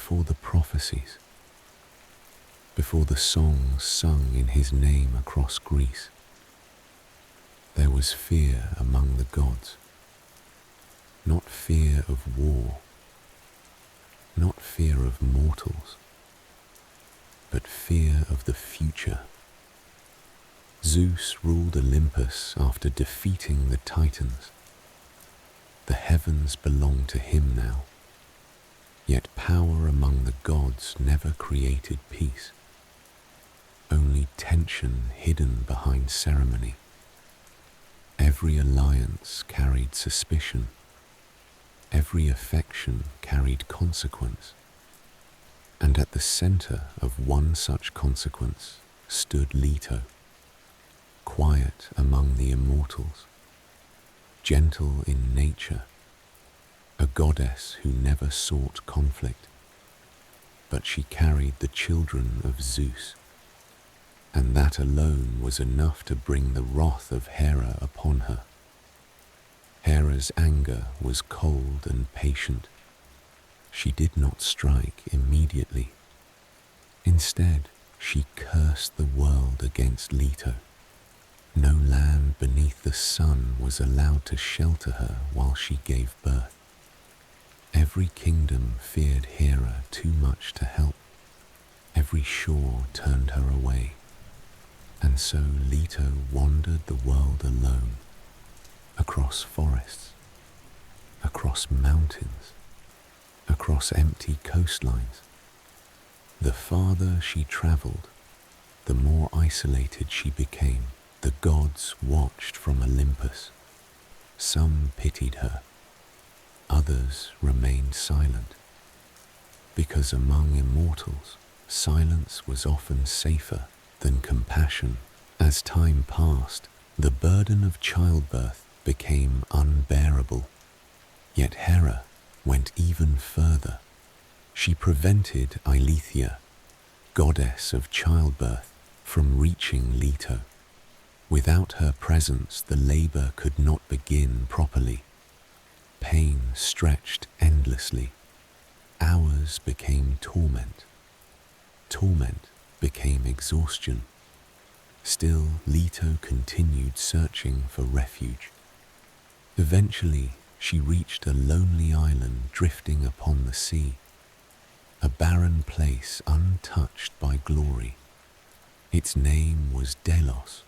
before the prophecies, before the songs sung in his name across Greece, there was fear among the gods, not fear of war, not fear of mortals, but fear of the future. Zeus ruled Olympus after defeating the Titans. The heavens belong to him now, yet power among the gods never created peace, only tension hidden behind ceremony. Every alliance carried suspicion, every affection carried consequence, and at the center of one such consequence stood Leto, quiet among the immortals, gentle in nature, a goddess who never sought conflict, but she carried the children of Zeus, and that alone was enough to bring the wrath of Hera upon her. Hera's anger was cold and patient. She did not strike immediately. Instead, she cursed the world against Leto. No land beneath the sun was allowed to shelter her while she gave birth. Every kingdom feared Hera too much to help. Every shore turned her away. And so Leto wandered the world alone, across forests, across mountains, across empty coastlines. The farther she traveled, the more isolated she became. The gods watched from Olympus. Some pitied her, others remained silent, because among immortals, silence was often safer than compassion. As time passed, the burden of childbirth became unbearable. Yet Hera went even further. She prevented Eileithyia, goddess of childbirth, from reaching Leto. Without her presence, the labor could not begin properly. Pain stretched endlessly. Hours became torment. Torment became exhaustion. Still, Leto continued searching for refuge. Eventually, she reached a lonely island drifting upon the sea, a barren place untouched by glory. Its name was Delos.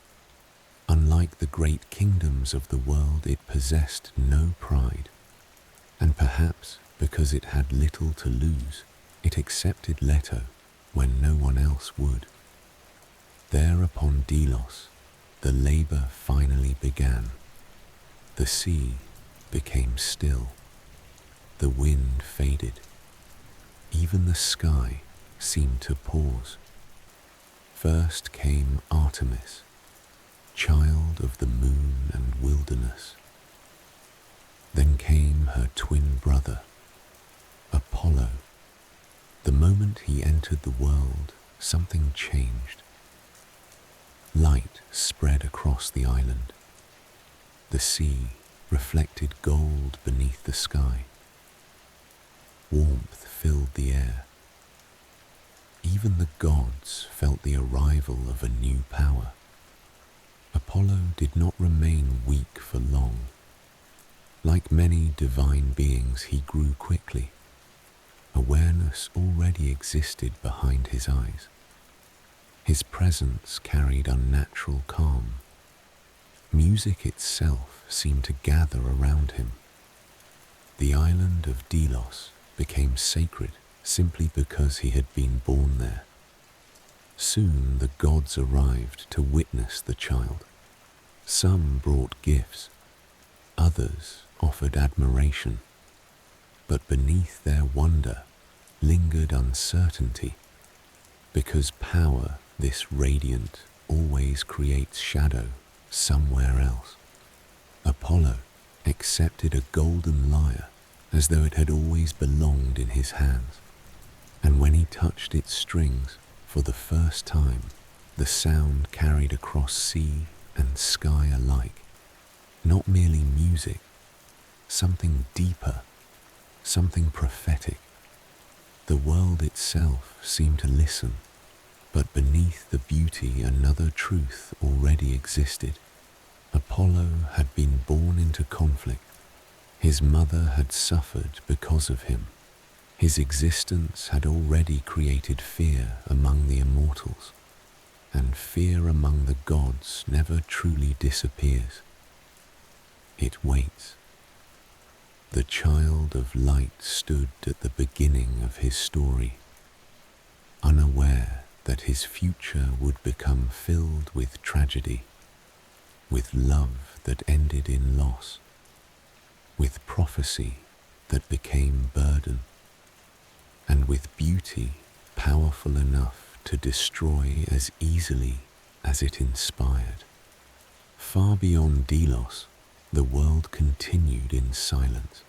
Unlike the great kingdoms of the world, it possessed no pride, and perhaps because it had little to lose, it accepted Leto when no one else would. There upon Delos, the labor finally began. The sea became still. The wind faded. Even the sky seemed to pause. First came Artemis, child of the moon and wilderness. Then came her twin brother, Apollo. The moment he entered the world, something changed. Light spread across the island. The sea reflected gold beneath the sky. Warmth filled the air. Even the gods felt the arrival of a new power. Apollo did not remain weak for long. Like many divine beings, he grew quickly. Awareness already existed behind his eyes. His presence carried unnatural calm. Music itself seemed to gather around him. The island of Delos became sacred simply because he had been born there. Soon the gods arrived to witness the child. Some brought gifts, others offered admiration, but beneath their wonder lingered uncertainty, because power, this radiant, always creates shadow somewhere else. Apollo accepted a golden lyre as though it had always belonged in his hands, and when he touched its strings for the first time, the sound carried across sea and sky alike. Not merely music, something deeper, something prophetic. The world itself seemed to listen, but beneath the beauty another truth already existed. Apollo had been born into conflict. His mother had suffered because of him. His existence had already created fear among the immortals, and fear among the gods never truly disappears. It waits. The child of light stood at the beginning of his story, unaware that his future would become filled with tragedy, with love that ended in loss, with prophecy that became burden, and with beauty powerful enough to destroy as easily as it inspired. Far beyond Delos, the world continued in silence,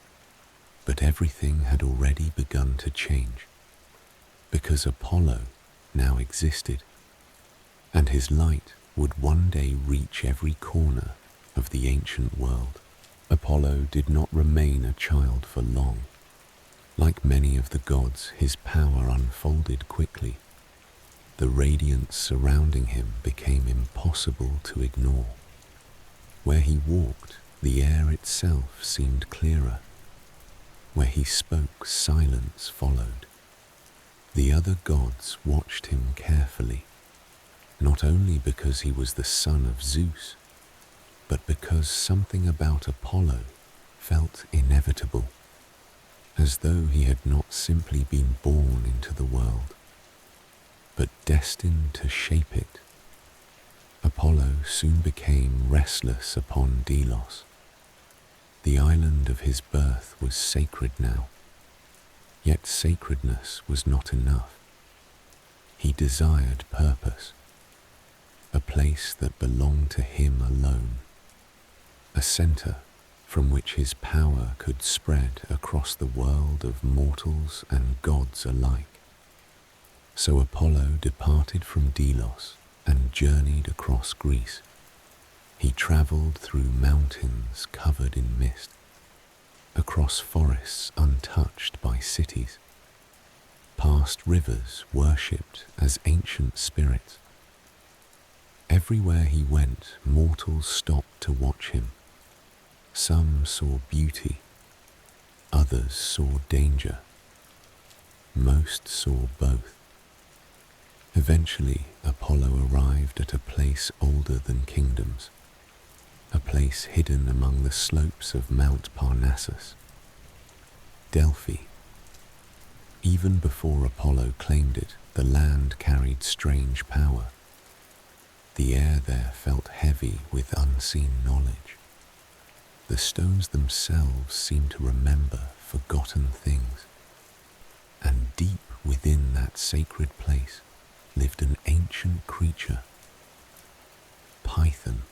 but everything had already begun to change, because Apollo now existed, and his light would one day reach every corner of the ancient world. Apollo did not remain a child for long. Like many of the gods, his power unfolded quickly. The radiance surrounding him became impossible to ignore. Where he walked, the air itself seemed clearer. Where he spoke, silence followed. The other gods watched him carefully, not only because he was the son of Zeus, but because something about Apollo felt inevitable, as though he had not simply been born into the world, but destined to shape it. Apollo soon became restless upon Delos. The island of his birth was sacred now, yet sacredness was not enough. He desired purpose, a place that belonged to him alone, a center from which his power could spread across the world of mortals and gods alike. So Apollo departed from Delos and journeyed across Greece. He traveled through mountains covered in mist, across forests untouched by cities, past rivers worshipped as ancient spirits. Everywhere he went, mortals stopped to watch him. Some saw beauty, others saw danger, most saw both. Eventually, Apollo arrived at a place older than kingdoms, a place hidden among the slopes of Mount Parnassus, Delphi. Even before Apollo claimed it, the land carried strange power. The air there felt heavy with unseen knowledge. The stones themselves seemed to remember forgotten things. And deep within that sacred place lived an ancient creature, Python,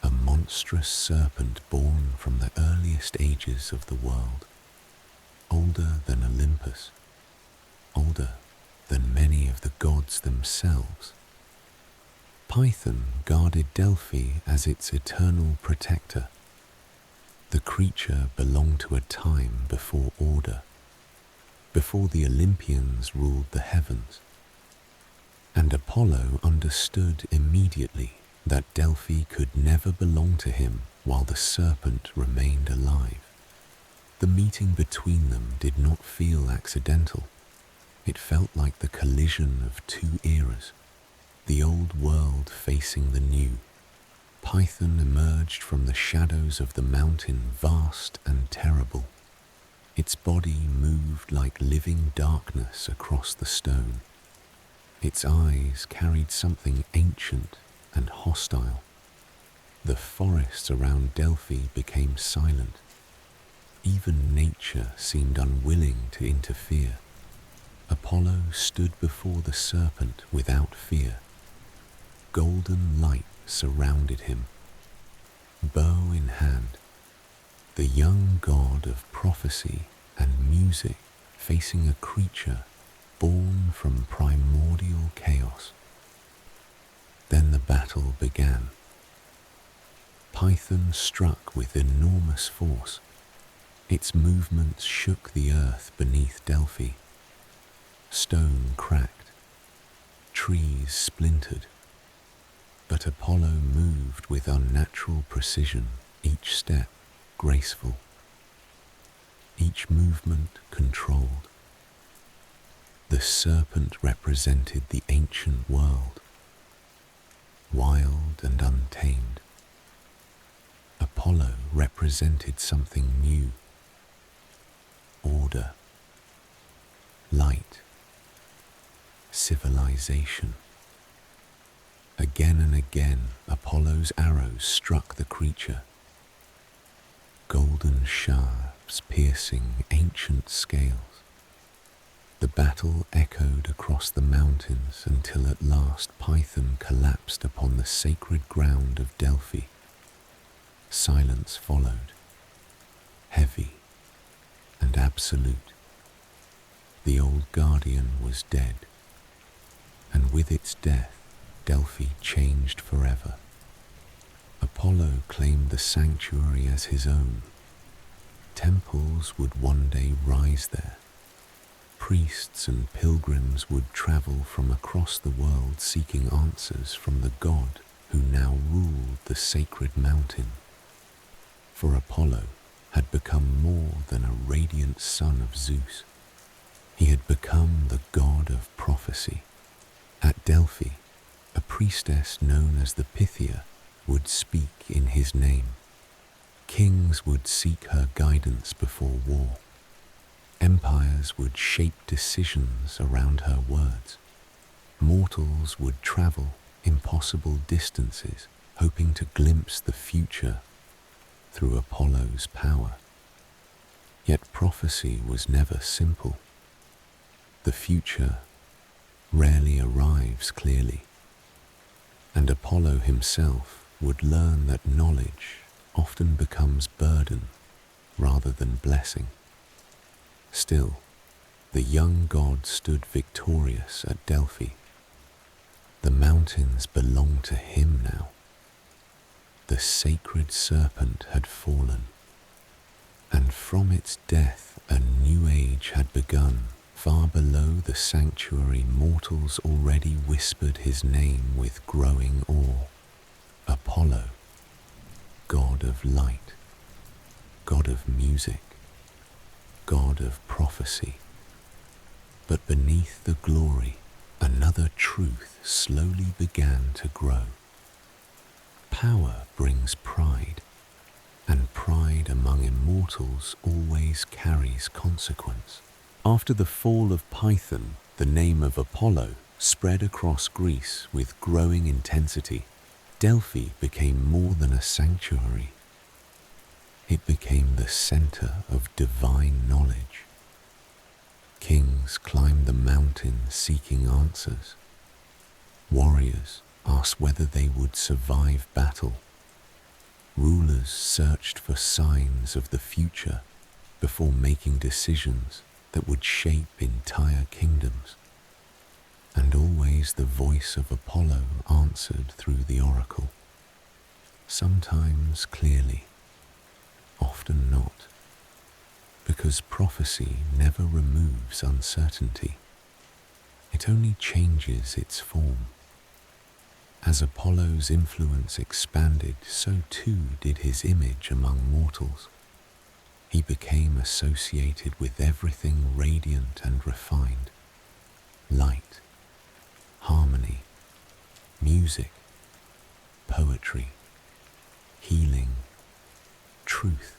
a monstrous serpent born from the earliest ages of the world, older than Olympus, older than many of the gods themselves. Python guarded Delphi as its eternal protector. The creature belonged to a time before order, before the Olympians ruled the heavens. And Apollo understood immediately that Delphi could never belong to him while the serpent remained alive. The meeting between them did not feel accidental. It felt like the collision of two eras, the old world facing the new. Python emerged from the shadows of the mountain, vast and terrible. Its body moved like living darkness across the stone. Its eyes carried something ancient and hostile. The forests around Delphi became silent. Even nature seemed unwilling to interfere. Apollo stood before the serpent without fear. Golden light surrounded him. Bow in hand, the young god of prophecy and music facing a creature born from primordial chaos. Then the battle began. Python struck with enormous force. Its movements shook the earth beneath Delphi. stone cracked, trees splintered, but Apollo moved with unnatural precision, each step graceful, each movement controlled. The serpent represented the ancient world, wild and untamed. Apollo represented something new, order, light, civilization. Again and again, Apollo's arrows struck the creature, golden shafts piercing ancient scales. The battle echoed across the mountains until at last Python collapsed upon the sacred ground of Delphi. Silence followed, heavy and absolute. The old guardian was dead, and with its death, Delphi changed forever. Apollo claimed the sanctuary as his own. Temples would one day rise there. Priests and pilgrims would travel from across the world seeking answers from the god who now ruled the sacred mountain. For Apollo had become more than a radiant son of Zeus. He had become the god of prophecy. At Delphi, a priestess known as the Pythia would speak in his name. Kings would seek her guidance before war. Empires would shape decisions around her words. Mortals would travel impossible distances, hoping to glimpse the future through Apollo's power. Yet prophecy was never simple. The future rarely arrives clearly, and Apollo himself would learn that knowledge often becomes burden rather than blessing. Still, the young god stood victorious at Delphi. The mountains belonged to him now. The sacred serpent had fallen, and from its death a new age had begun. Far below the sanctuary, mortals already whispered his name with growing awe. Apollo, god of light, god of music, god of prophecy. But beneath the glory, another truth slowly began to grow. Power brings pride, and pride among immortals always carries consequence. After the fall of Python, the name of Apollo spread across Greece with growing intensity. Delphi became more than a sanctuary. It became the center of divine knowledge. Kings climbed the mountains seeking answers. Warriors asked whether they would survive battle. Rulers searched for signs of the future before making decisions that would shape entire kingdoms. And always the voice of Apollo answered through the oracle. Sometimes clearly, often not, because prophecy never removes uncertainty. It only changes its form. As Apollo's influence expanded, so too did his image among mortals. He became associated with everything radiant and refined. Light, harmony, music, poetry, healing, truth.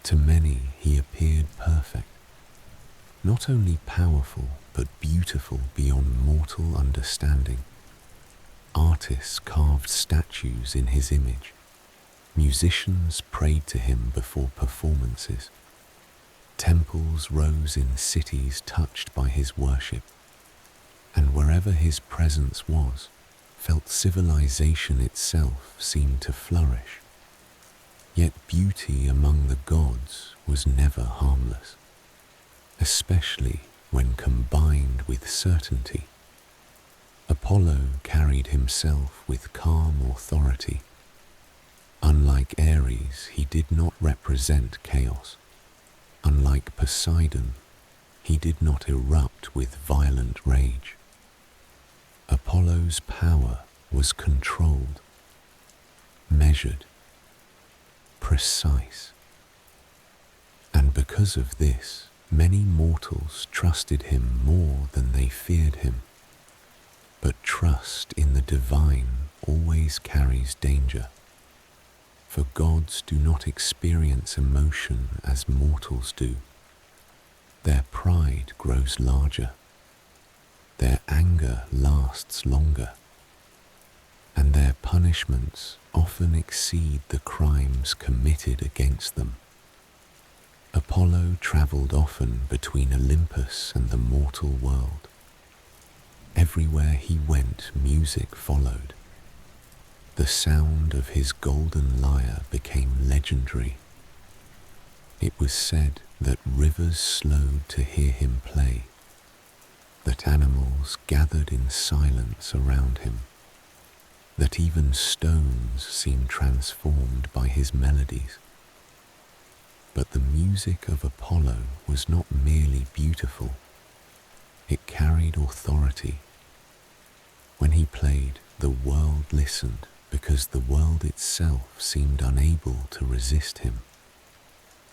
To many he appeared perfect, not only powerful but beautiful beyond mortal understanding. Artists carved statues in his image. Musicians prayed to him before performances. Temples rose in cities touched by his worship, and wherever his presence was, felt civilization itself seemed to flourish. Yet beauty among the gods was never harmless, especially when combined with certainty. Apollo carried himself with calm authority. Unlike Ares, he did not represent chaos. Unlike Poseidon, He did not erupt with violent rage. Apollo's power was controlled, measured, precise. And because of this, many mortals trusted him more than they feared him. But trust in the divine always carries danger. For gods do not experience emotion as mortals do. Their pride grows larger, their anger lasts longer, and their punishments often exceed the crimes committed against them. Apollo travelled often between Olympus and the mortal world. Everywhere he went, music followed. The sound of his golden lyre became legendary. It was said that rivers slowed to hear him play, that animals gathered in silence around him, that even stones seemed transformed by his melodies. But the music of Apollo was not merely beautiful, it carried authority. When he played, the world listened because the world itself seemed unable to resist him.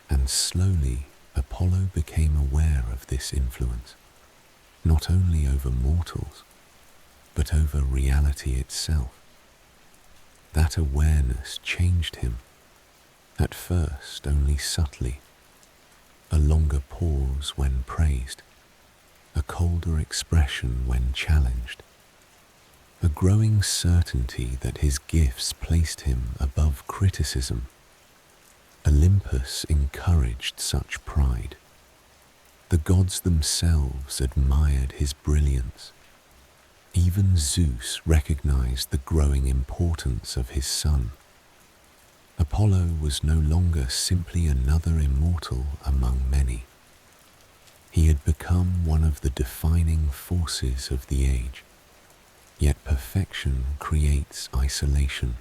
And slowly, Apollo became aware of this influence, not only over mortals, but over reality itself. That awareness changed him, at first only subtly, a longer pause when praised, a colder expression when challenged, a growing certainty that his gifts placed him above criticism. Olympus encouraged such pride. The gods themselves admired his brilliance. Even Zeus recognized the growing importance of his son. Apollo was no longer simply another immortal among many. He had become one of the defining forces of the age. Yet perfection creates isolation.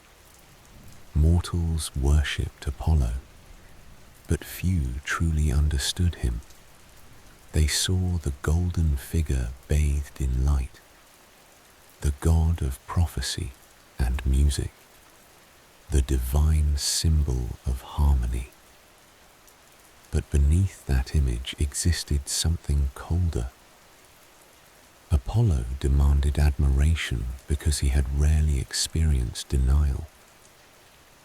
Mortals worshipped Apollo, but few truly understood him. They saw the golden figure bathed in light, the god of prophecy and music, the divine symbol of harmony. But beneath that image existed something colder. Apollo demanded admiration because he had rarely experienced denial,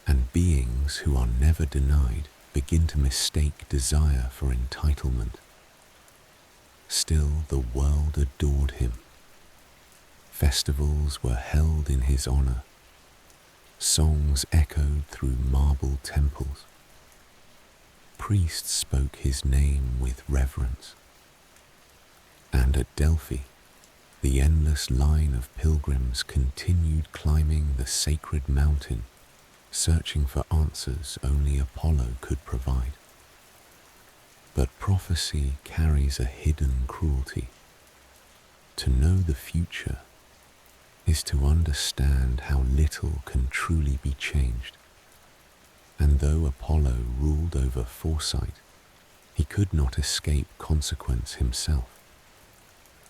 and beings who are never denied begin to mistake desire for entitlement. Still, the world adored him. Festivals were held in his honor. Songs echoed through marble temples. Priests spoke his name with reverence. And at Delphi, the endless line of pilgrims continued climbing the sacred mountain, searching for answers only Apollo could provide. But prophecy carries a hidden cruelty. To know the future is to understand how little can truly be changed. And though Apollo ruled over foresight, he could not escape consequence himself.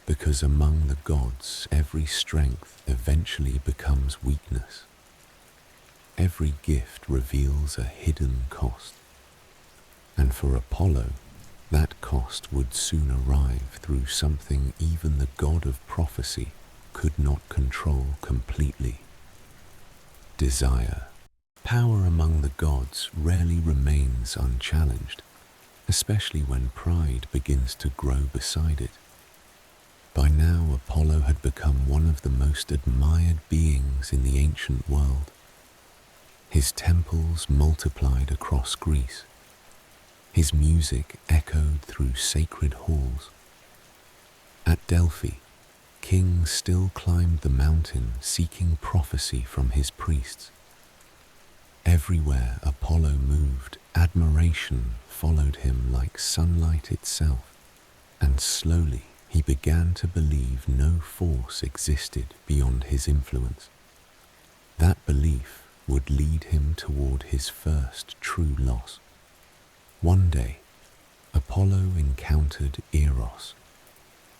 Because among the gods, every strength eventually becomes weakness. Every gift reveals a hidden cost. And for Apollo, that cost would soon arrive through something even the god of prophecy could not control completely. Desire. Power among the gods rarely remains unchallenged, especially when pride begins to grow beside it. By now, Apollo had become one of the most admired beings in the ancient world. His temples multiplied across Greece. His music echoed through sacred halls. At Delphi, kings still climbed the mountain seeking prophecy from his priests. Everywhere Apollo moved, admiration followed him like sunlight itself, and slowly he began to believe no force existed beyond his influence. That belief would lead him toward his first true loss. One day, Apollo encountered Eros,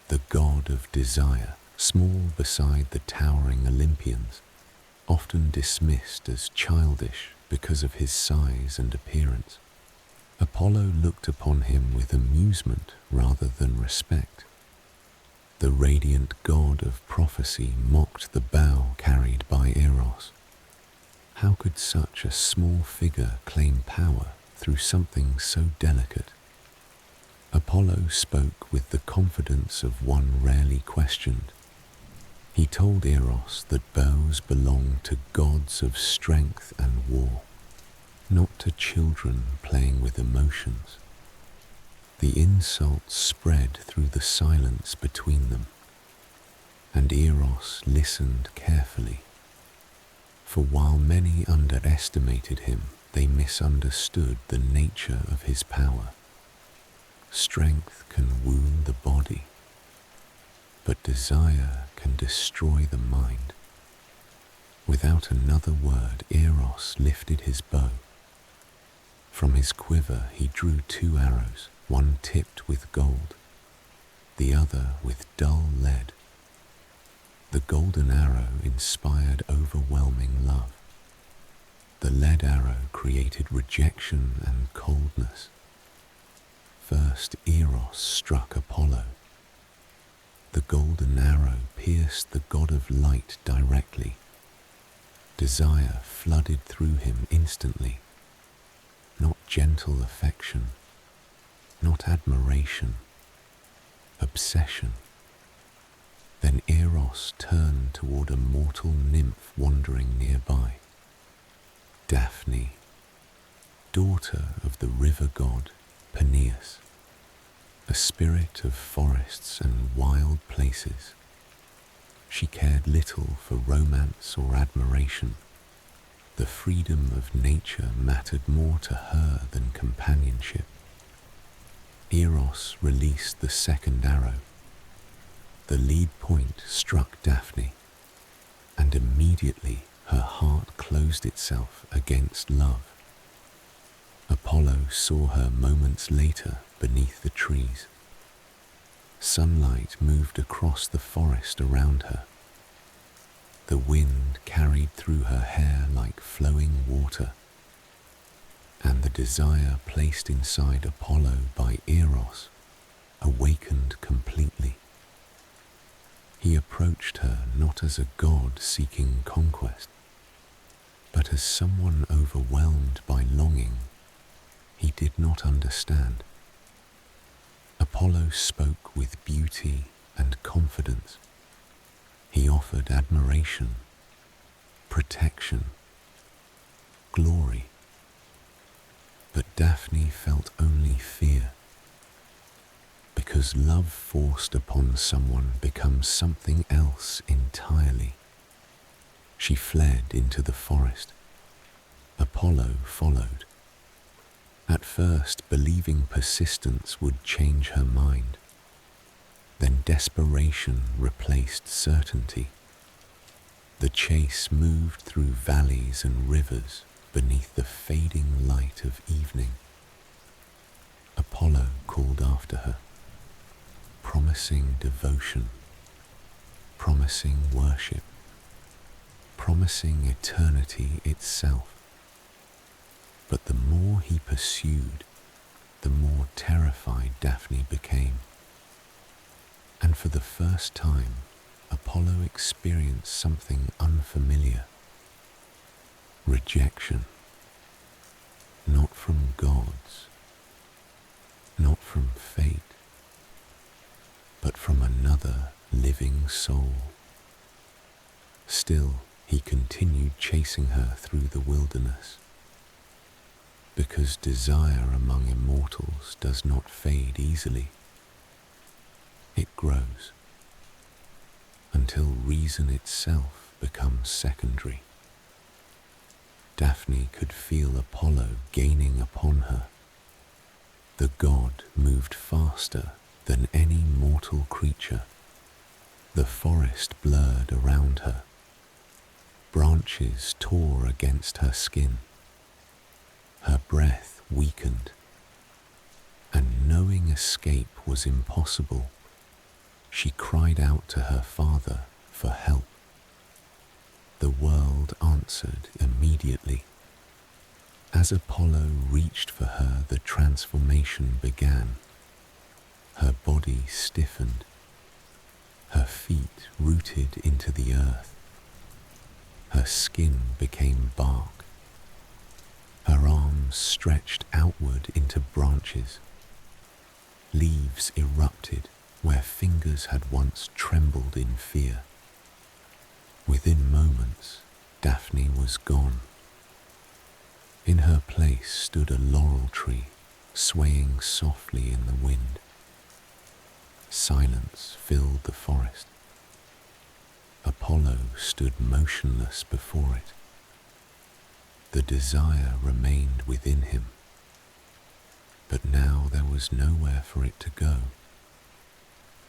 the god of desire, small beside the towering Olympians, often dismissed as childish because of his size and appearance. Apollo looked upon him with amusement rather than respect. The radiant god of prophecy mocked the bow carried by Eros. How could such a small figure claim power through something so delicate? Apollo spoke with the confidence of one rarely questioned. He told Eros that bows belonged to gods of strength and war, not to children playing with emotions. The insults spread through the silence between them, and Eros listened carefully. For while many underestimated him, they misunderstood the nature of his power. Strength can wound the body, but desire can destroy the mind. Without another word, Eros lifted his bow. From his quiver he drew 2 arrows, one tipped with gold, the other with dull lead. The golden arrow inspired overwhelming love. The lead arrow created rejection and coldness. First Eros struck Apollo. The golden arrow pierced the god of light directly. Desire flooded through him instantly. Not gentle affection, not admiration, obsession. Then Eros turned toward a mortal nymph wandering nearby. Daphne, daughter of the river god Peneus, a spirit of forests and wild places. She cared little for romance or admiration. The freedom of nature mattered more to her than companionship. Eros released the second arrow. The lead point struck Daphne, and immediately her heart closed itself against love. Apollo saw her moments later beneath the trees. Sunlight moved across the forest around her. The wind carried through her hair like flowing water, and the desire placed inside Apollo by Eros awakened completely. He approached her not as a god seeking conquest, but as someone overwhelmed by longing he did not understand. Apollo spoke with beauty and confidence. He offered admiration, protection, glory. But Daphne felt only fear, because love forced upon someone becomes something else entirely. She fled into the forest. Apollo followed, at first believing persistence would change her mind. Then desperation replaced certainty. The chase moved through valleys and rivers beneath the fading light of evening. Apollo called after her, promising devotion, promising worship, promising eternity itself. But the more he pursued, the more terrified Daphne became. And for the first time, Apollo experienced something unfamiliar. Rejection. Not from gods, not from fate, but from another living soul. Still, he continued chasing her through the wilderness, because desire among immortals does not fade easily. It grows, until reason itself becomes secondary. Daphne could feel Apollo gaining upon her. The god moved faster than any mortal creature. The forest blurred around her. Branches tore against her skin. Her breath weakened. and knowing escape was impossible, she cried out to her father for help. The world answered immediately. As Apollo reached for her, the transformation began. Her body stiffened, her feet rooted into the earth, her skin became bark, her arms stretched outward into branches. Leaves erupted where fingers had once trembled in fear. Within moments, Daphne was gone. In her place stood a laurel tree, swaying softly in the wind. Silence filled the forest. Apollo stood motionless before it. The desire remained within him, but now there was nowhere for it to go.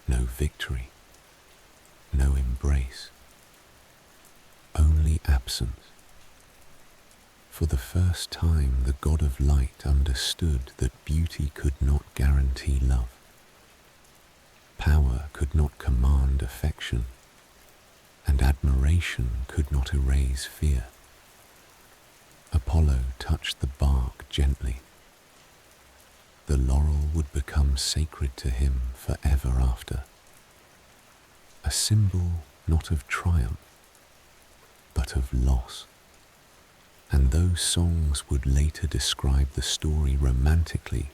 No victory, no embrace, only absence. For the first time, the god of light understood that beauty could not guarantee love. Power could not command affection, and admiration could not erase fear. Apollo touched the bark gently. The laurel would become sacred to him forever after. A symbol not of triumph, but of loss. And though songs would later describe the story romantically,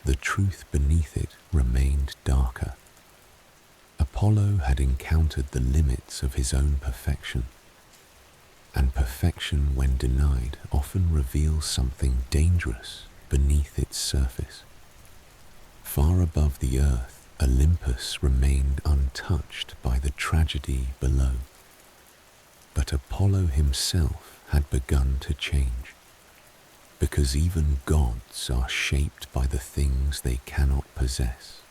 the truth beneath it remained darker. Apollo had encountered the limits of his own perfection, and perfection, when denied, often reveals something dangerous beneath its surface. Far above the earth, Olympus remained untouched by the tragedy below. But Apollo himself had begun to change, because even gods are shaped by the things they cannot possess.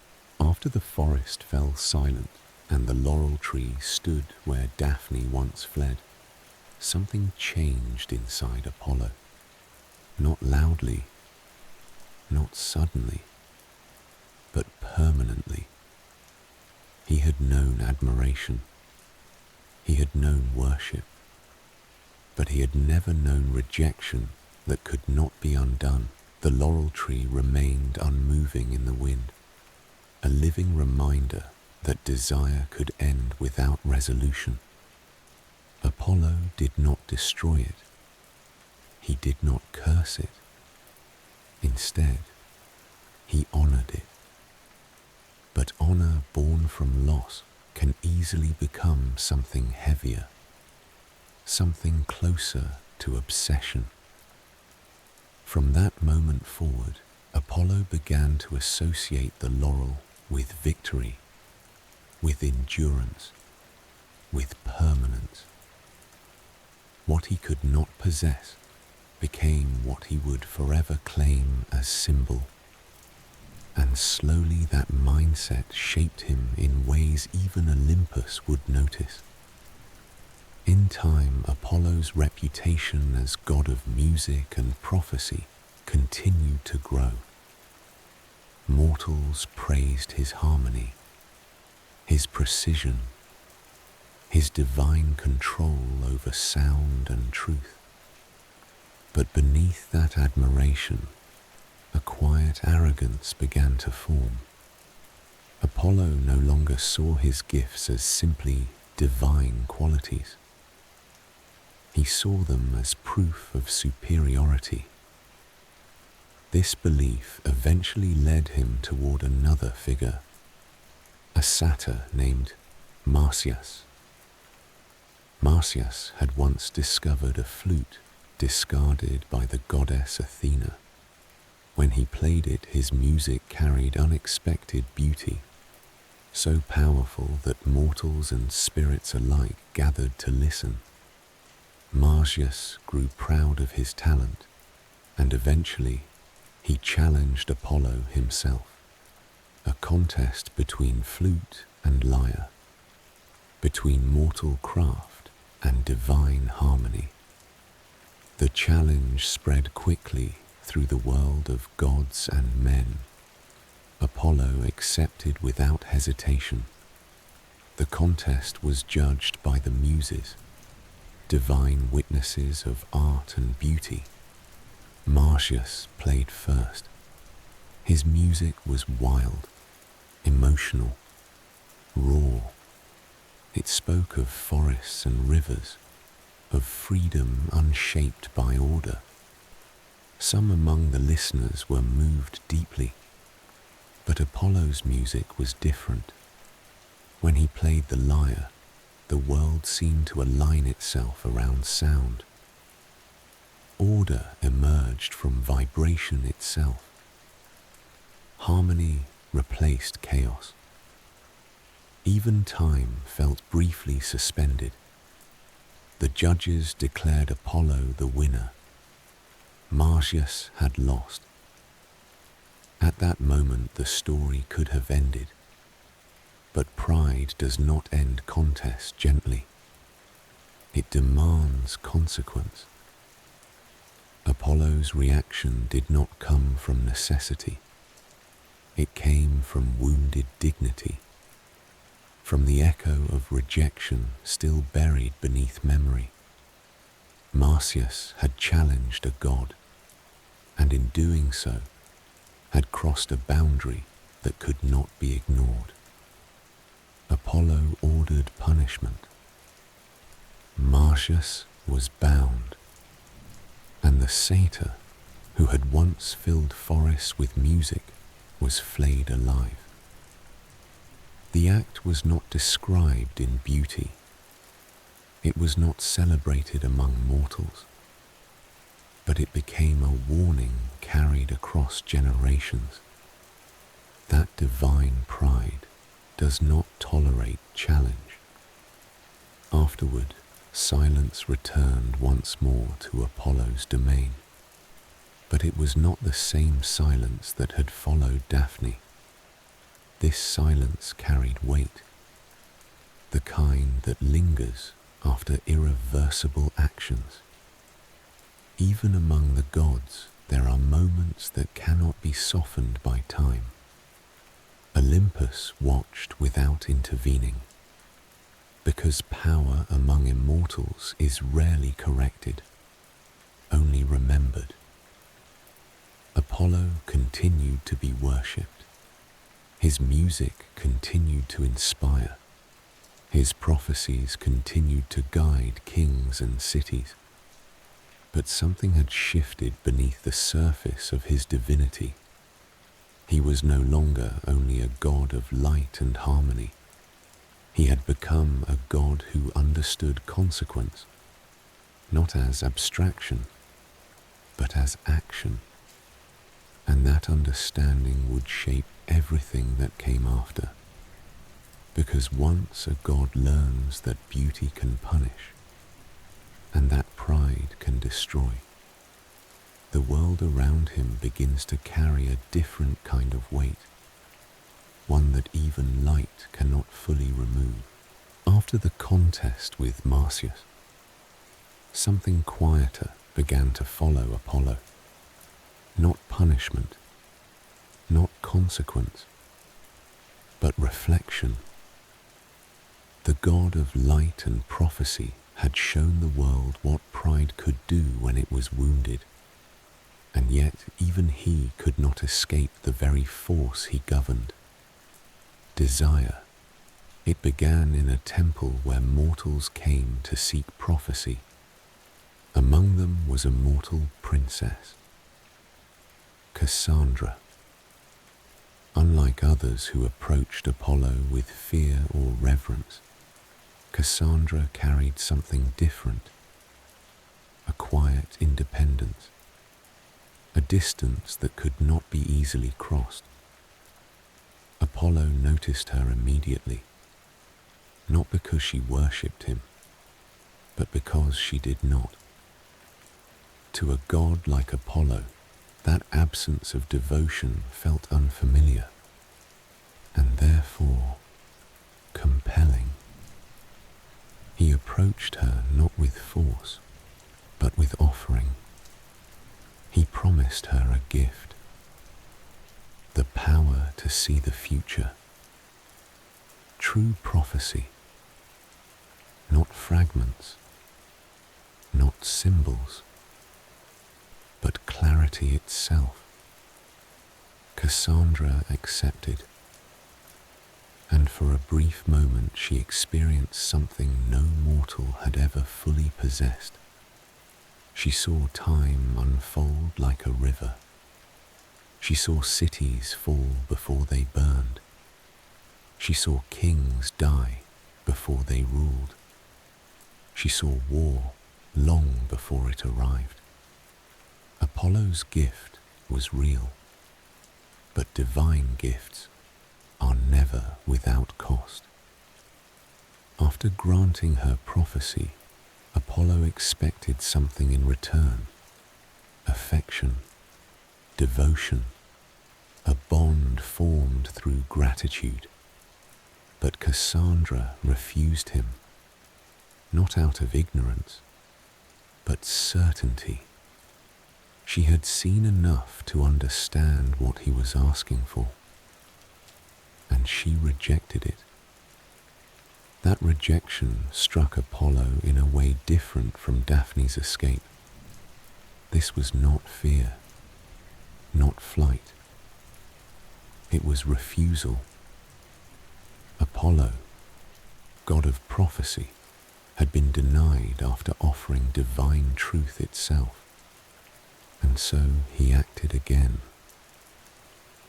After the forest fell silent and the laurel tree stood where Daphne once fled, something changed inside Apollo. Not loudly, not suddenly, but permanently. He had known admiration. He had known worship. But he had never known rejection that could not be undone. The laurel tree remained unmoving in the wind, a living reminder that desire could end without resolution. Apollo did not destroy it. He did not curse it. Instead, he honored it. But honor born from loss can easily become something heavier, something closer to obsession. From that moment forward, Apollo began to associate the laurel with victory, with endurance, with permanence. What he could not possess became what he would forever claim as symbol. And slowly that mindset shaped him in ways even Olympus would notice. In time, Apollo's reputation as god of music and prophecy continued to grow. Mortals praised his harmony, his precision, his divine control over sound and truth. But beneath that admiration, a quiet arrogance began to form. Apollo no longer saw his gifts as simply divine qualities. He saw them as proof of superiority. This belief eventually led him toward another figure, a satyr named Marsyas. Marsyas had once discovered a flute discarded by the goddess Athena. When he played it, his music carried unexpected beauty, so powerful that mortals and spirits alike gathered to listen. Marsyas grew proud of his talent, and eventually he challenged Apollo himself, a contest between flute and lyre, between mortal craft and divine harmony. The challenge spread quickly through the world of gods and men, Apollo accepted without hesitation. The contest was judged by the Muses, divine witnesses of art and beauty. Marsyas played first. His music was wild, emotional, raw. It spoke of forests and rivers, of freedom unshaped by order. Some among the listeners were moved deeply, but Apollo's music was different. When he played the lyre, the world seemed to align itself around sound. Order emerged from vibration itself. Harmony replaced chaos. Even time felt briefly suspended. The judges declared Apollo the winner. Marsyas had lost. At that moment the story could have ended. But pride does not end contests gently. It demands consequence. Apollo's reaction did not come from necessity. It came from wounded dignity, from the echo of rejection still buried beneath memory. Marsyas had challenged a god, and in doing so, had crossed a boundary that could not be ignored. Apollo ordered punishment. Marsyas was bound, and the satyr, who had once filled forests with music, was flayed alive. The act was not described in beauty. It was not celebrated among mortals, but it became a warning carried across generations. That divine pride does not tolerate challenge. Afterward, silence returned once more to Apollo's domain, but it was not the same silence that had followed Daphne. This silence carried weight, the kind that lingers after irreversible actions. Even among the gods, there are moments that cannot be softened by time. Olympus watched without intervening, because power among immortals is rarely corrected, only remembered. Apollo continued to be worshipped. His music continued to inspire. His prophecies continued to guide kings and cities. But something had shifted beneath the surface of his divinity. He was no longer only a god of light and harmony. He had become a god who understood consequence, not as abstraction, but as action. And that understanding would shape everything that came after. Because once a god learns that beauty can punish, and that pride can destroy, the world around him begins to carry a different kind of weight, one that even light cannot fully remove. After the contest with Marsyas, something quieter began to follow Apollo. Not punishment, not consequence, but reflection. The god of light and prophecy had shown the world what pride could do when it was wounded, and yet even he could not escape the very force he governed. Desire. It began in a temple where mortals came to seek prophecy. Among them was a mortal princess, Cassandra. Unlike others who approached Apollo with fear or reverence, Cassandra carried something different, a quiet independence, a distance that could not be easily crossed. Apollo noticed her immediately, not because she worshipped him, but because she did not. To a god like Apollo, that absence of devotion felt unfamiliar, and therefore compelling. He approached her not with force, but with offering. He promised her a gift, the power to see the future. True prophecy, not fragments, not symbols, but clarity itself. Cassandra accepted, and for a brief moment she experienced something no mortal had ever fully possessed. She saw time unfold like a river. She saw cities fall before they burned. She saw kings die before they ruled. She saw war long before it arrived. Apollo's gift was real, but divine gifts are never without cost. After granting her prophecy, Apollo expected something in return: affection, devotion, a bond formed through gratitude. But Cassandra refused him, not out of ignorance, but certainty. She had seen enough to understand what he was asking for, and she rejected it. That rejection struck Apollo in a way different from Daphne's escape. This was not fear, not flight. It was refusal. Apollo, god of prophecy, had been denied after offering divine truth itself. And so he acted again,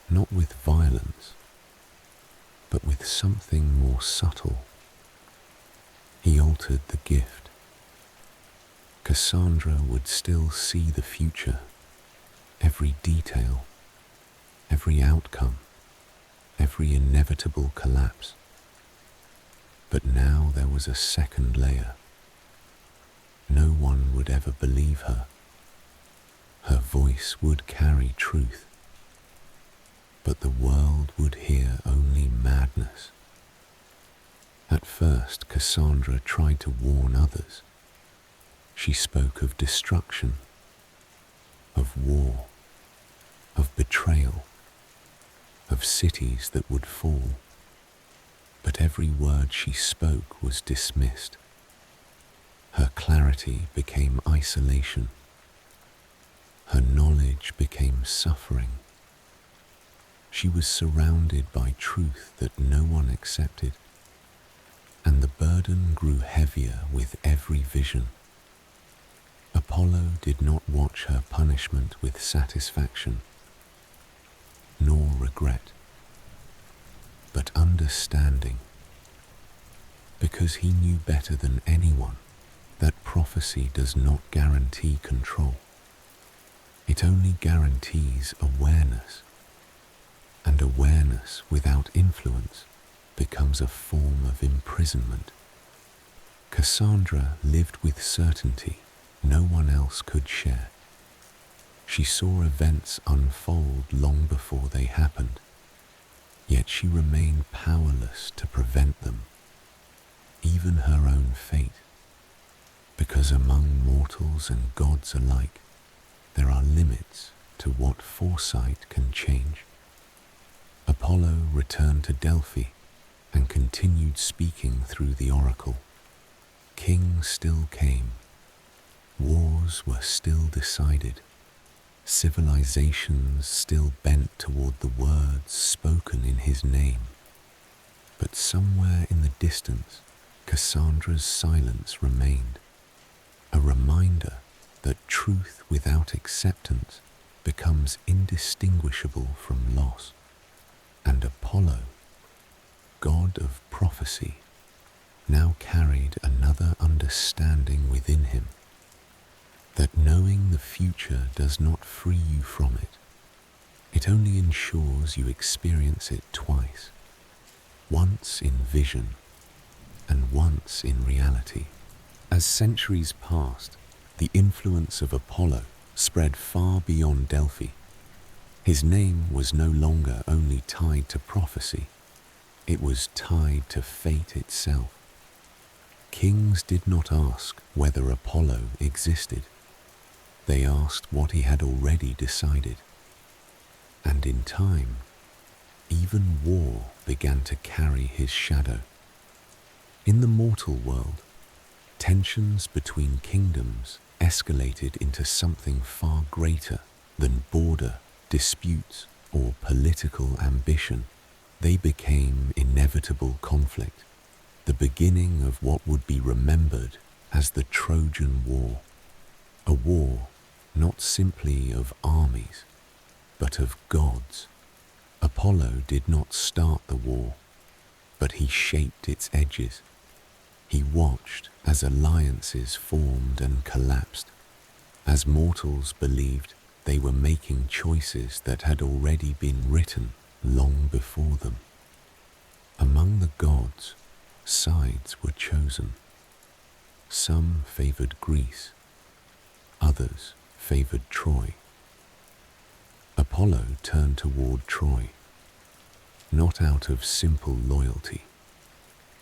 not with violence, but with something more subtle. He altered the gift. Cassandra would still see the future, every detail, every outcome, every inevitable collapse. But now there was a second layer. No one would ever believe her. Her voice would carry truth, but the world would hear only madness. At first, Cassandra tried to warn others. She spoke of destruction, of war, of betrayal, of cities that would fall. But every word she spoke was dismissed. Her clarity became isolation. Her knowledge became suffering. She was surrounded by truth that no one accepted, and the burden grew heavier with every vision. Apollo did not watch her punishment with satisfaction, nor regret, but understanding, because he knew better than anyone that prophecy does not guarantee control. It only guarantees awareness, and awareness without influence becomes a form of imprisonment. Cassandra lived with certainty no one else could share. She saw events unfold long before they happened, yet she remained powerless to prevent them, even her own fate, because among mortals and gods alike, there are limits to what foresight can change. Apollo returned to Delphi and continued speaking through the oracle. Kings still came. Wars were still decided. Civilizations still bent toward the words spoken in his name. But somewhere in the distance, Cassandra's silence remained, a reminder that truth without acceptance becomes indistinguishable from loss. And Apollo, god of prophecy, now carried another understanding within him, that knowing the future does not free you from it. It only ensures you experience it twice, once in vision and once in reality. As centuries passed, the influence of Apollo spread far beyond Delphi. His name was no longer only tied to prophecy, it was tied to fate itself. Kings did not ask whether Apollo existed. They asked what he had already decided. And in time, Even war began to carry his shadow. In the mortal world, tensions between kingdoms escalated into something far greater than border disputes or political ambition. They became inevitable conflict, the beginning of what would be remembered as the Trojan War, a war not simply of armies, but of gods. Apollo did not start the war, but he shaped its edges. He watched as alliances formed and collapsed, as mortals believed they were making choices that had already been written long before them. Among the gods, sides were chosen. Some favored Greece, others favored Troy. Apollo turned toward Troy, not out of simple loyalty,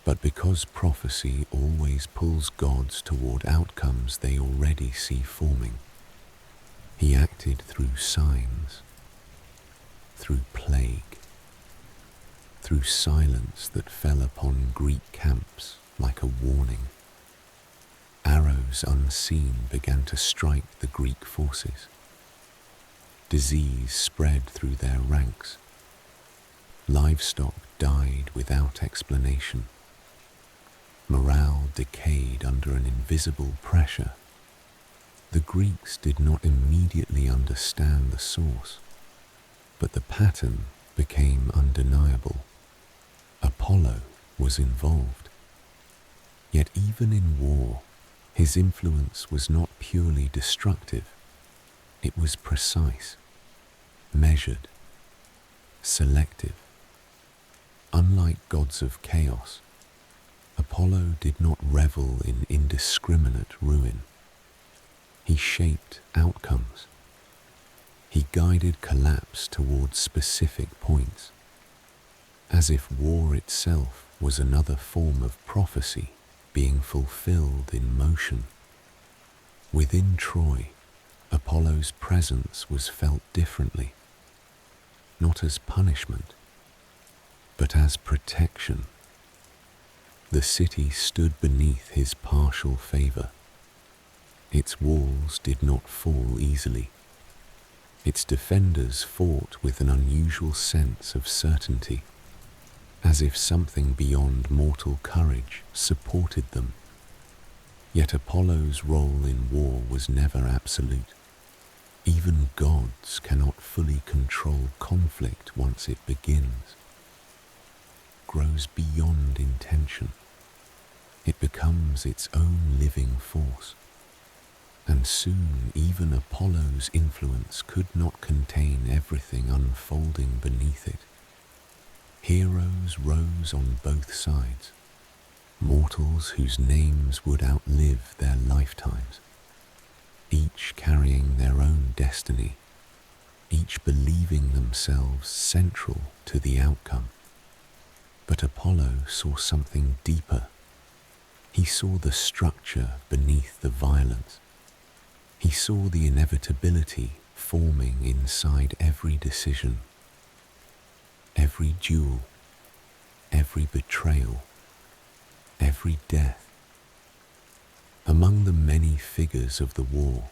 but because prophecy always pulls gods toward outcomes they already see forming. He acted through signs, through plague, through silence that fell upon Greek camps like a warning. Arrows unseen began to strike the Greek forces. Disease spread through their ranks. Livestock died without explanation. Morale decayed under an invisible pressure. The Greeks did not immediately understand the source, but the pattern became undeniable. Apollo was involved. Yet even in war, his influence was not purely destructive. It was precise, measured, selective. Unlike gods of chaos, Apollo did not revel in indiscriminate ruin. He shaped outcomes. He guided collapse towards specific points, as if war itself was another form of prophecy being fulfilled in motion. Within Troy, Apollo's presence was felt differently, not as punishment, but as protection. The city stood beneath his partial favor. Its walls did not fall easily. Its defenders fought with an unusual sense of certainty, as if something beyond mortal courage supported them. Yet Apollo's role in war was never absolute. Even gods cannot fully control conflict once it begins. Grows beyond intention. It becomes its own living force. And soon even Apollo's influence could not contain everything unfolding beneath it. Heroes rose on both sides, mortals whose names would outlive their lifetimes, each carrying their own destiny, each believing themselves central to the outcome. But Apollo saw something deeper. He saw the structure beneath the violence. He saw the inevitability forming inside every decision, every duel, every betrayal, every death. Among the many figures of the war,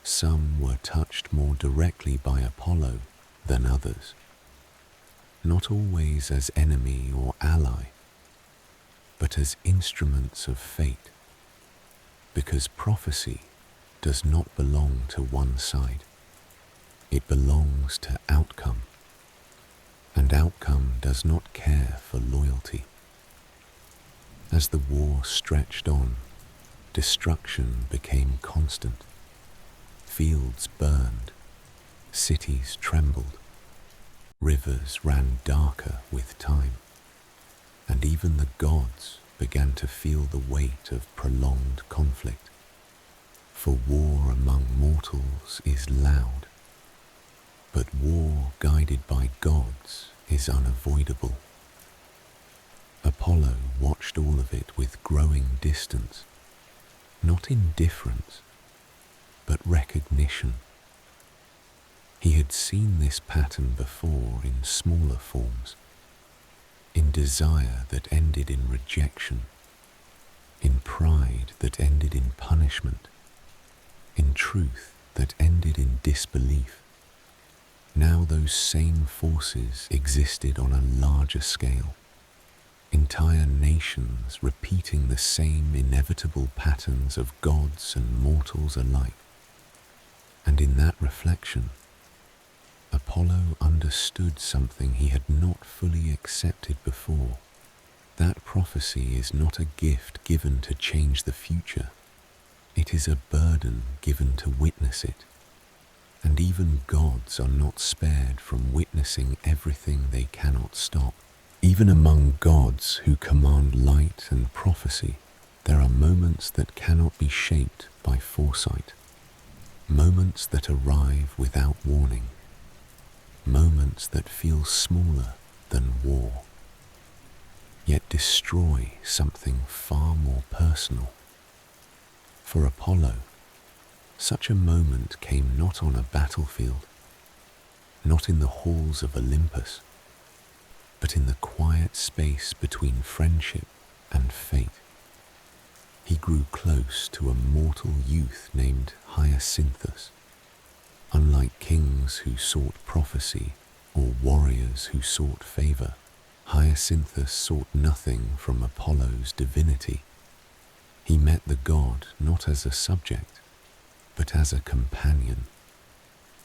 some were touched more directly by Apollo than others, not always as enemy or ally, but as instruments of fate, because prophecy does not belong to one side. It belongs to outcome, and outcome does not care for loyalty. As the war stretched on, destruction became constant. Fields burned, cities trembled, rivers ran darker with time, and even the gods began to feel the weight of prolonged conflict. For war among mortals is loud, but war guided by gods is unavoidable. Apollo watched all of it with growing distance, not indifference, but recognition. He had seen this pattern before in smaller forms, in desire that ended in rejection, in pride that ended in punishment, in truth that ended in disbelief. Now those same forces existed on a larger scale, entire nations repeating the same inevitable patterns of gods and mortals alike. And in that reflection, Apollo understood something he had not fully accepted before. That prophecy is not a gift given to change the future. It is a burden given to witness it. And even gods are not spared from witnessing everything they cannot stop. Even among gods who command light and prophecy, there are moments that cannot be shaped by foresight. Moments that arrive without warning. Moments that feel smaller than war, yet destroy something far more personal. For Apollo, such a moment came not on a battlefield, not in the halls of Olympus, but in the quiet space between friendship and fate. He grew close to a mortal youth named Hyacinthus. Unlike kings who sought prophecy or warriors who sought favor, Hyacinthus sought nothing from Apollo's divinity. He met the god not as a subject, but as a companion.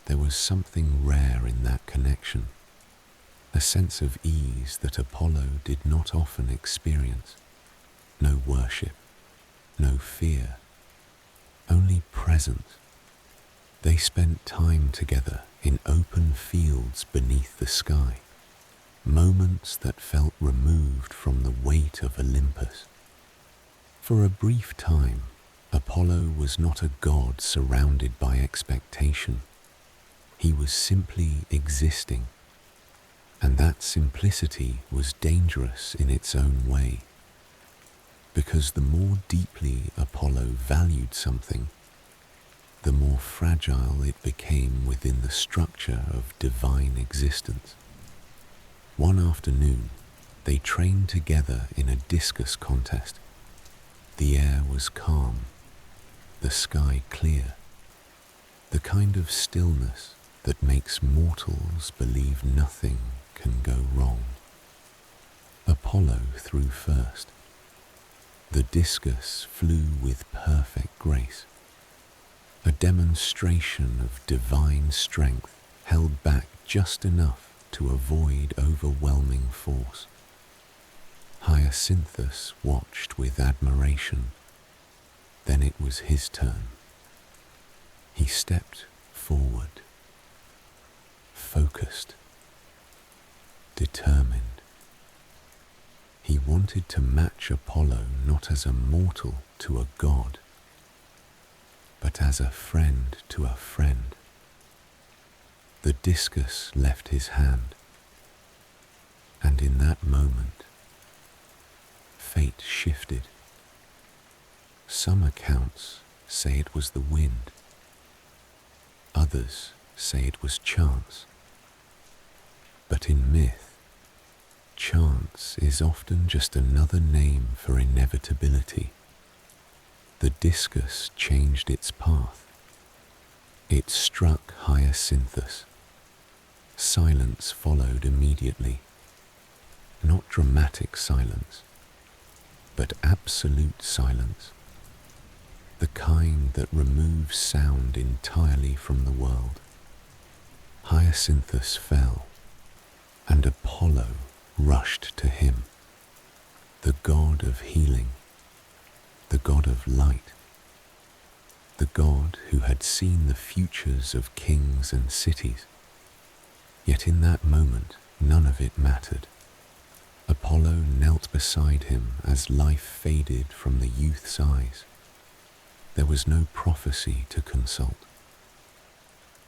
There was something rare in that connection, a sense of ease that Apollo did not often experience. No worship, no fear, only presence. They spent time together in open fields beneath the sky, moments that felt removed from the weight of Olympus. For a brief time, Apollo was not a god surrounded by expectation. He was simply existing, and that simplicity was dangerous in its own way, because the more deeply Apollo valued something, the more fragile it became within the structure of divine existence. One afternoon, they trained together in a discus contest. The air was calm, the sky clear, the kind of stillness that makes mortals believe nothing can go wrong. Apollo threw first. The discus flew with perfect grace, a demonstration of divine strength held back just enough to avoid overwhelming force. Hyacinthus watched with admiration. Then it was his turn. He stepped forward, focused, determined. He wanted to match Apollo not as a mortal to a god, but as a friend to a friend. The discus left his hand, and in that moment, fate shifted. Some accounts say it was the wind. Others say it was chance. But in myth, chance is often just another name for inevitability. The discus changed its path. It struck Hyacinthus. Silence followed immediately. Not dramatic silence, but absolute silence. The kind that removes sound entirely from the world. Hyacinthus fell, and Apollo rushed to him, the god of healing, the god of light, the god who had seen the futures of kings and cities. Yet in that moment, none of it mattered. Apollo knelt beside him as life faded from the youth's eyes. There was no prophecy to consult,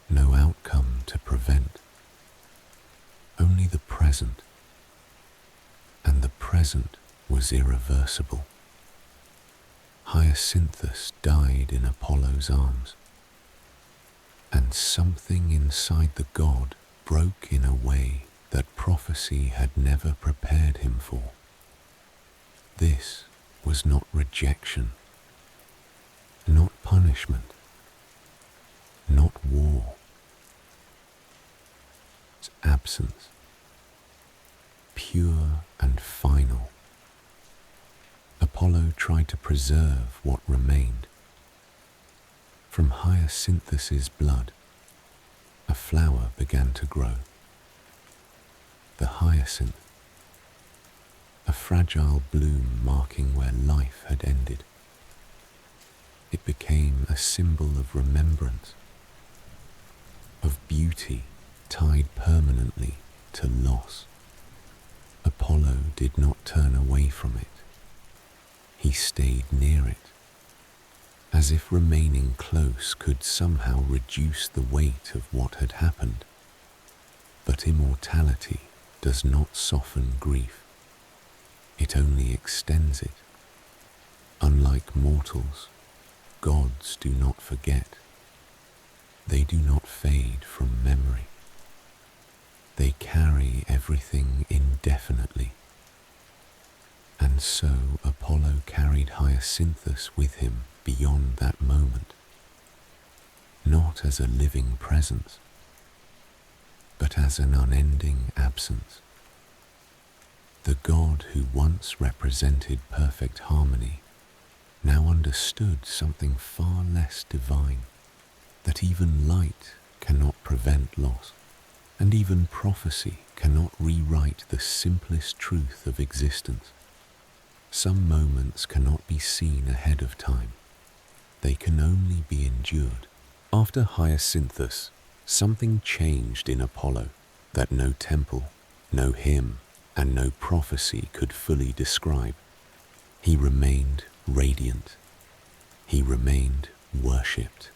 no outcome to prevent, only the present, and the present was irreversible. Hyacinthus died in Apollo's arms. and something inside the god broke in a way that prophecy had never prepared him for. This was not rejection, not punishment, not war. It's absence, pure and final. Apollo tried to preserve what remained. From Hyacinthus's blood, a flower began to grow. The hyacinth, a fragile bloom marking where life had ended. It became a symbol of remembrance, of beauty tied permanently to loss. Apollo did not turn away from it. He stayed near it, as if remaining close could somehow reduce the weight of what had happened. But immortality does not soften grief. It only extends it. Unlike mortals, gods do not forget. They do not fade from memory. They carry everything indefinitely. And so Apollo carried Hyacinthus with him beyond that moment, not as a living presence, but as an unending absence. The god who once represented perfect harmony now understood something far less divine, that even light cannot prevent loss, and even prophecy cannot rewrite the simplest truth of existence. Some moments cannot be seen ahead of time. They can only be endured. After Hyacinthus, something changed in Apollo that no temple, no hymn, and no prophecy could fully describe. He remained radiant. He remained worshipped.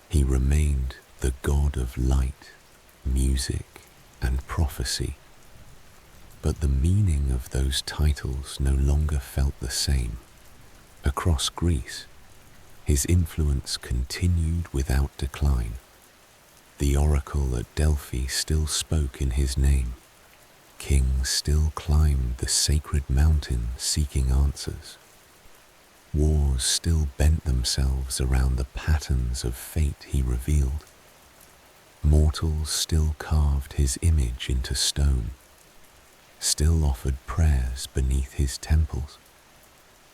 He remained the god of light, music, and prophecy. But the meaning of those titles no longer felt the same. Across Greece, his influence continued without decline. The oracle at Delphi still spoke in his name. Kings still climbed the sacred mountain seeking answers. Wars still bent themselves around the patterns of fate he revealed. Mortals still carved his image into stone, still offered prayers beneath his temples,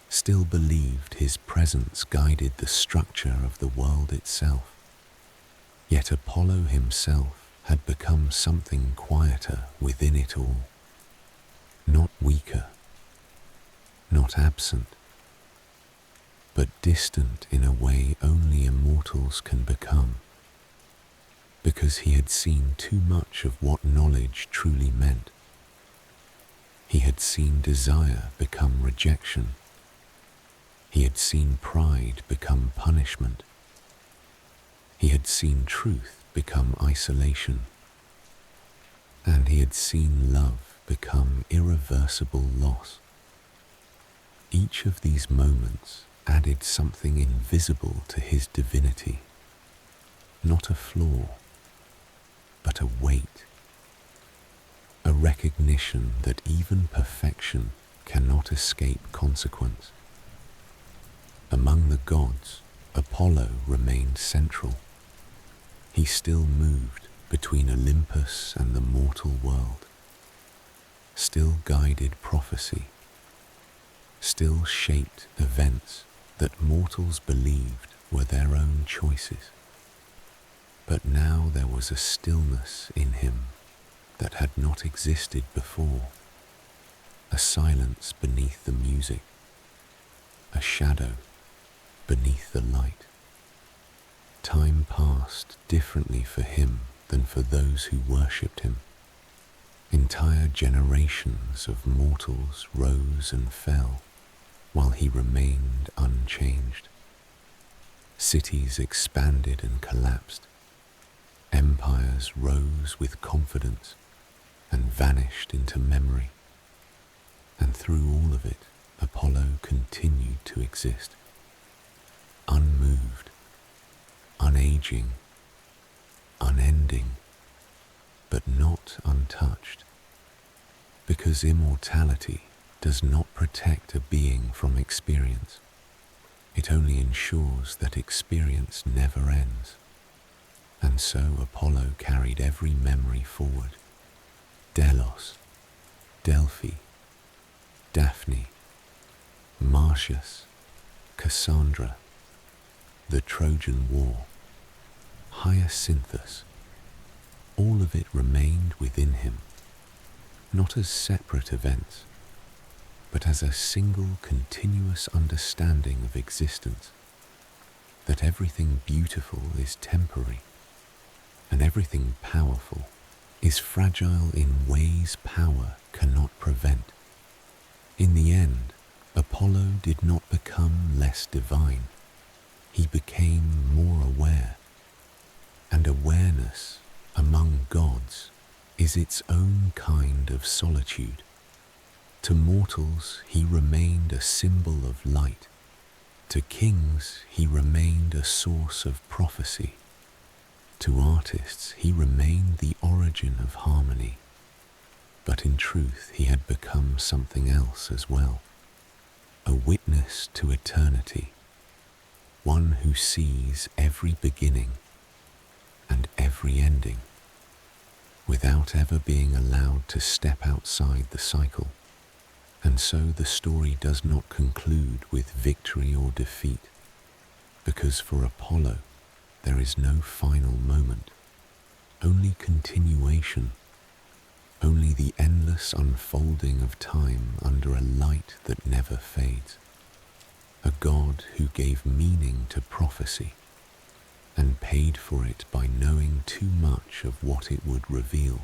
still believed his presence guided the structure of the world itself. Yet Apollo himself had become something quieter within it all, not weaker, not absent, but distant in a way only immortals can become, because he had seen too much of what knowledge truly meant. He had seen desire become rejection. He had seen pride become punishment. He had seen truth become isolation. And he had seen love become irreversible loss. Each of these moments added something invisible to his divinity. Not a flaw, but a weight. A recognition that even perfection cannot escape consequence. Among the gods, Apollo remained central. He still moved between Olympus and the mortal world, still guided prophecy, still shaped events that mortals believed were their own choices. But now there was a stillness in him that had not existed before, a silence beneath the music, a shadow beneath the light. Time passed differently for him than for those who worshipped him. Entire generations of mortals rose and fell, while he remained unchanged. Cities expanded and collapsed. Empires rose with confidence and vanished into memory. And through all of it, Apollo continued to exist, unmoved, unaging, unending, but not untouched, because immortality does not protect a being from experience. It only ensures that experience never ends. And so Apollo carried every memory forward. Delos, Delphi, Daphne, Marcius, Cassandra, the Trojan War, Hyacinthus, all of it remained within him, not as separate events, but as a single continuous understanding of existence, that everything beautiful is temporary, and everything powerful is fragile in ways power cannot prevent. In the end, Apollo did not become less divine. He became more aware, and awareness among gods is its own kind of solitude. To mortals he remained a symbol of light. To kings he remained a source of prophecy. To artists he remained the origin of harmony. But in truth he had become something else as well. A witness to eternity. One who sees every beginning and every ending, without ever being allowed to step outside the cycle. And so the story does not conclude with victory or defeat, because for Apollo there is no final moment, only continuation, only the endless unfolding of time under a light that never fades. A god who gave meaning to prophecy and paid for it by knowing too much of what it would reveal.